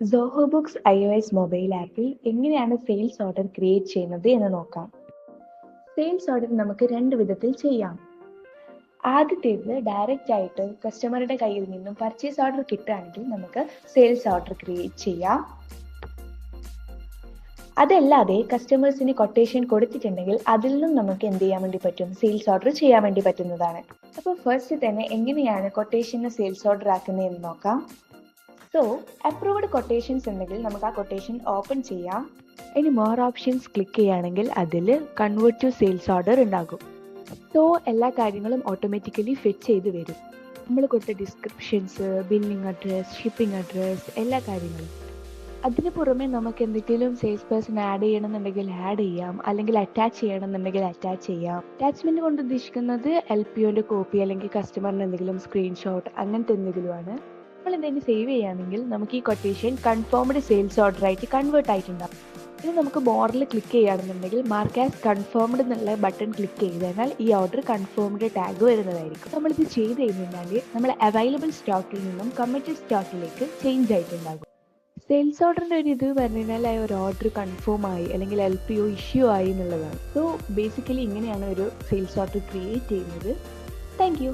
Zoho books iOS mobile ആപ്പിൽ എങ്ങനെയാണ് sales order create ചെയ്യുന്നത് എന്ന് നോക്കാം. സെയിൽസ് ഓർഡർ നമുക്ക് രണ്ട് വിധത്തിൽ ചെയ്യാം. ആദ്യത്തേത് ഡയറക്റ്റ് ആയിട്ട് കസ്റ്റമറുടെ കയ്യിൽ നിന്നും പർച്ചേസ് ഓർഡർ കിട്ടുകയാണെങ്കിൽ നമുക്ക് സെയിൽസ് ഓർഡർ ക്രിയേറ്റ് ചെയ്യാം. അതല്ലാതെ കസ്റ്റമേഴ്സിന് കൊട്ടേഷൻ കൊടുത്തിട്ടുണ്ടെങ്കിൽ അതിൽ നിന്നും നമുക്ക് എന്ത് ചെയ്യാൻ വേണ്ടി പറ്റും, സെയിൽസ് ഓർഡർ ചെയ്യാൻ വേണ്ടി പറ്റുന്നതാണ്. അപ്പോൾ ഫസ്റ്റ് തന്നെ എങ്ങനെയാണ് കൊട്ടേഷന് സെയിൽസ് ഓർഡർ ആക്കുന്നതെന്ന് നോക്കാം. സോ അപ്രൂവ്ഡ് കൊട്ടേഷൻസ് ഉണ്ടെങ്കിൽ നമുക്ക് ആ കൊട്ടേഷൻ ഓപ്പൺ ചെയ്യാം. ഇനി മോർ ഓപ്ഷൻസ് ക്ലിക്ക് ചെയ്യുകയാണെങ്കിൽ അതിൽ കൺവേർട്ട് ടു സെയിൽസ് ഓർഡർ ഉണ്ടാകും. സോ എല്ലാ കാര്യങ്ങളും ഓട്ടോമാറ്റിക്കലി ഫിറ്റ് ചെയ്ത് വരും. നമ്മൾ കൊടുത്ത descriptions, billing address, shipping address, എല്ലാ കാര്യങ്ങളും. അതിന് പുറമെ നമുക്ക് എന്തെങ്കിലും സെയിൽസ് പേഴ്സൺ ആഡ് ചെയ്യണമെന്നുണ്ടെങ്കിൽ ആഡ് ചെയ്യാം, അല്ലെങ്കിൽ അറ്റാച്ച് ചെയ്യണമെന്നുണ്ടെങ്കിൽ അറ്റാച്ച് ചെയ്യാം. അറ്റാച്ച്മെന്റ് കൊണ്ട് ഉദ്ദേശിക്കുന്നത് LPOന്റെ കോപ്പി അല്ലെങ്കിൽ കസ്റ്റമറിന് എന്തെങ്കിലും സ്ക്രീൻഷോട്ട് അങ്ങനത്തെ എന്തെങ്കിലുമാണ്. നമ്മൾ എന്തെങ്കിലും സേവ് ചെയ്യുകയാണെങ്കിൽ നമുക്ക് ഈ കൊട്ടേഷൻ കൺഫേംഡ് സെയിൽസ് ഓർഡർ ആയിട്ട് കൺവേർട്ട് ആയിട്ടുണ്ടാകും. ഇനി നമുക്ക് ബോർഡിൽ ക്ലിക്ക് ചെയ്യുകയാണെന്നുണ്ടെങ്കിൽ മാർക്ക് ആസ് കൺഫേംഡ് എന്നുള്ള ബട്ടൺ ക്ലിക്ക് ചെയ്താൽ ഈ ഓർഡർ കൺഫേംഡ് ടാഗ് വരുന്നതായിരിക്കും. നമ്മളിത് ചെയ്ത് കഴിഞ്ഞാൽ നമ്മൾ അവൈലബിൾ സ്റ്റോക്കിൽ നിന്നും കമ്മിറ്റഡ് സ്റ്റോക്കിലേക്ക് ചേഞ്ച് ആയിട്ടുണ്ടാകും. സെയിൽസ് ഓർഡറിൻ്റെ ഒരു ഇത് പറഞ്ഞു കഴിഞ്ഞാൽ ഒരു ഓർഡർ കൺഫേം ആയി അല്ലെങ്കിൽ LPO ഇഷ്യൂ ആയി എന്നുള്ളതാണ്. സോ ബേസിക്കലി ഇങ്ങനെയാണ് ഒരു സെയിൽസ് ഓർഡർ ക്രിയേറ്റ് ചെയ്യുന്നത്. Thank you.